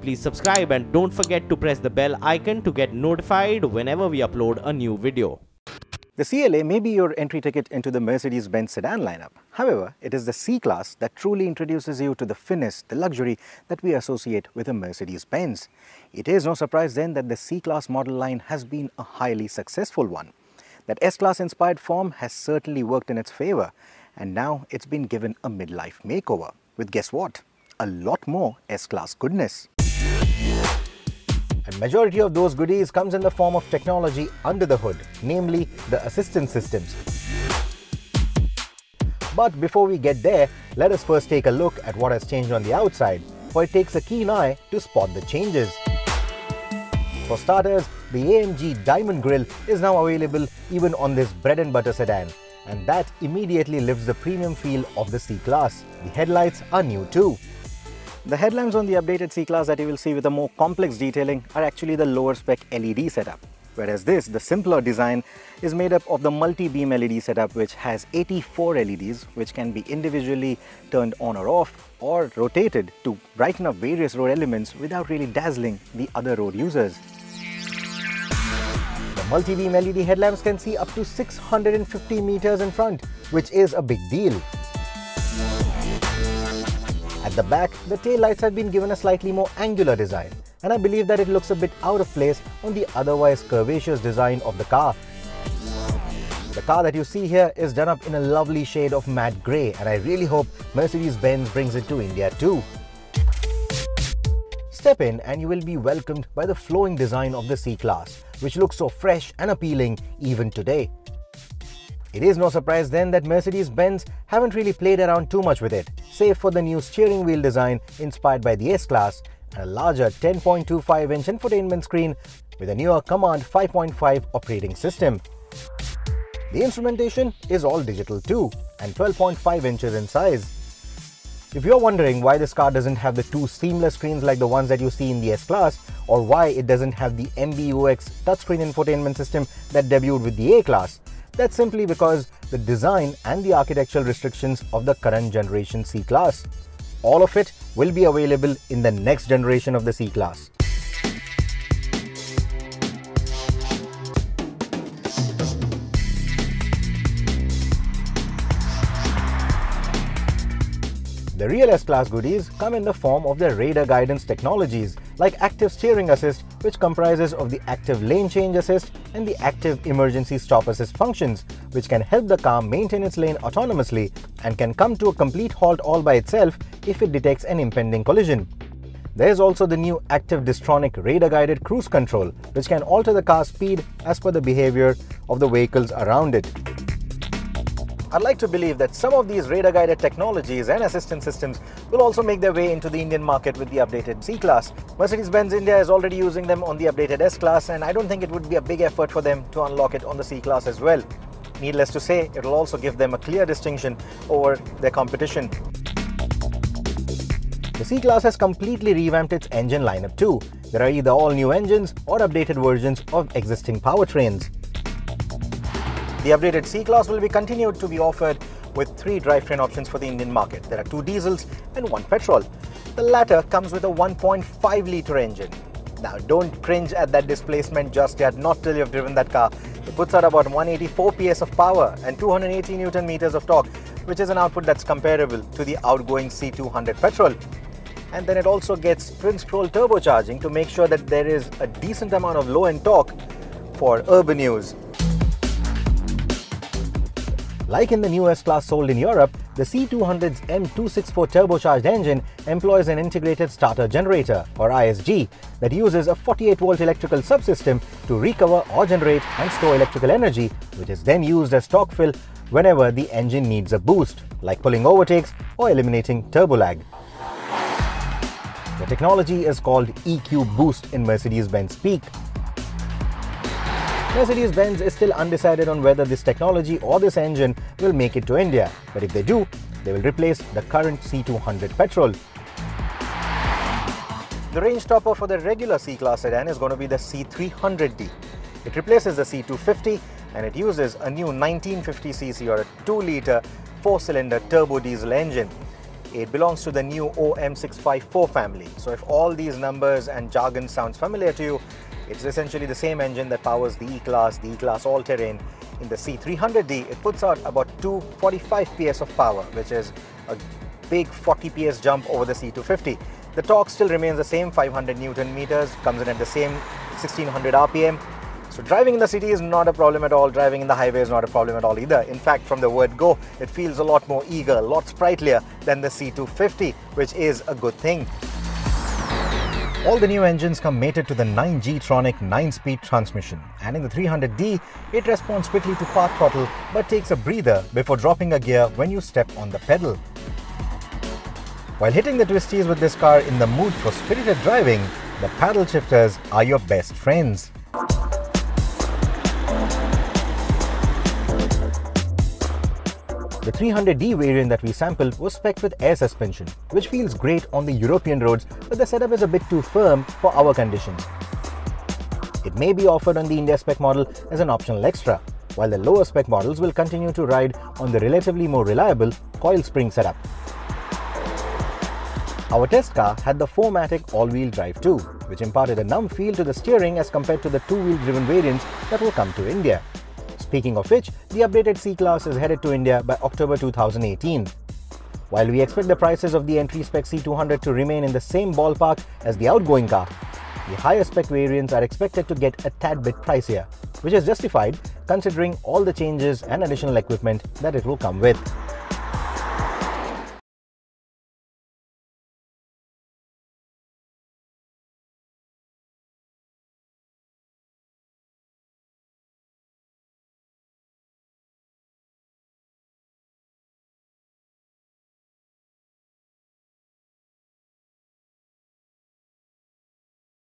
please subscribe and don't forget to press the bell icon to get notified whenever we upload a new video. The CLA may be your entry ticket into the Mercedes-Benz Sedan lineup. However, it is the C-Class that truly introduces you to the finesse, the luxury that we associate with a Mercedes-Benz. It is no surprise then that the C-Class model line has been a highly successful one. That S-Class inspired form has certainly worked in its favor, and now it's been given a midlife makeover with, guess what? A lot more S-Class goodness. And majority of those goodies comes in the form of technology under the hood, namely the assistance systems. But before we get there, let us first take a look at what has changed on the outside, for it takes a keen eye to spot the changes. For starters, the Amg Diamond Grill is now available even on this bread and butter sedan, and that immediately lifts the premium feel of the C-Class. The headlights are new too. The headlamps on the updated C-Class that you will see with a more complex detailing are actually the lower spec LED setup, whereas this, the simpler design, is made up of the multi-beam LED setup which has 84 LEDs which can be individually turned on or off or rotated to brighten up various road elements without really dazzling the other road users. The multi-beam LED headlamps can see up to 650 meters in front, which is a big deal. At the back, the tail lights have been given a slightly more angular design, and I believe that it looks a bit out of place on the otherwise curvaceous design of the car. The car that you see here is done up in a lovely shade of matte grey, and I really hope Mercedes-Benz brings it to India too. Step in and you will be welcomed by the flowing design of the C-Class, which looks so fresh and appealing even today. It is no surprise then that Mercedes-Benz haven't really played around too much with it, save for the new steering wheel design inspired by the S-Class and a larger 10.25-inch infotainment screen with a newer Command 5.5 operating system. The instrumentation is all digital too and 12.5 inches in size. If you're wondering why this car doesn't have the two seamless screens like the ones that you see in the S-Class, or why it doesn't have the MBUX touchscreen infotainment system that debuted with the A-Class, that's simply because the design and the architectural restrictions of the current generation C-Class. All of it will be available in the next generation of the C-Class. The real S-Class goodies come in the form of the radar guidance technologies like active steering assist, which comprises of the active lane change assist and the active emergency stop assist functions, which can help the car maintain its lane autonomously and can come to a complete halt all by itself if it detects an impending collision. There is also the new active Distronic radar guided cruise control, which can alter the car's speed as per the behavior of the vehicles around it. I'd like to believe that some of these radar-guided technologies and assistance systems will also make their way into the Indian market with the updated C-Class. Mercedes-Benz India is already using them on the updated S-Class, and I don't think it would be a big effort for them to unlock it on the C-Class as well. Needless to say, it will also give them a clear distinction over their competition. The C-Class has completely revamped its engine lineup too. There are either all new engines or updated versions of existing powertrains. The updated C-Class will be continued to be offered with 3 drivetrain options for the Indian market. There are 2 diesels and 1 petrol. The latter comes with a 1.5-litre engine. Now don't cringe at that displacement just yet, not till you've driven that car. It puts out about 184 PS of power and 280 Nm of torque, which is an output that's comparable to the outgoing C200 petrol. And then it also gets twin-scroll turbocharging to make sure that there is a decent amount of low-end torque for urban use. Like in the new S-Class sold in Europe, the C200's M264 turbocharged engine employs an integrated starter generator, or ISG, that uses a 48-volt electrical subsystem to recover or generate and store electrical energy, which is then used as torque fill whenever the engine needs a boost, like pulling overtakes or eliminating turbo lag. The technology is called EQ Boost in Mercedes-Benz speak. Mercedes-Benz is still undecided on whether this technology or this engine will make it to India, but if they do, they will replace the current C200 petrol. The range topper for the regular C-Class sedan is going to be the C300D. It replaces the C250 and it uses a new 1950cc or a 2-litre 4-cylinder turbo diesel engine. It belongs to the new OM654 family. So if all these numbers and jargon sounds familiar to you, it's essentially the same engine that powers the E-Class, the E-Class All-Terrain. In the C300D, it puts out about 245 PS of power, which is a big 40 PS jump over the C250. The torque still remains the same, 500 Newton meters, comes in at the same 1600 RPM. So driving in the city is not a problem at all. Driving in the highway is not a problem at all either. In fact, from the word go, it feels a lot more eager, a lot sprightlier than the C250, which is a good thing. All the new engines come mated to the 9G-tronic 9-speed transmission, and in the 300D, it responds quickly to park throttle but takes a breather before dropping a gear when you step on the pedal. While hitting the twisties with this car in the mood for spirited driving, the paddle shifters are your best friends. The 300D variant that we sampled was spec'd with air suspension, which feels great on the European roads, but the setup is a bit too firm for our conditions. It may be offered on the India spec model as an optional extra, while the lower spec models will continue to ride on the relatively more reliable coil spring setup. Our test car had the 4MATIC all-wheel drive too, which imparted a numb feel to the steering as compared to the two-wheel driven variants that will come to India. Speaking of which, the updated C-Class is headed to India by October 2018. While we expect the prices of the entry-spec C200 to remain in the same ballpark as the outgoing car, the higher-spec variants are expected to get a tad bit pricier, which is justified considering all the changes and additional equipment that it will come with.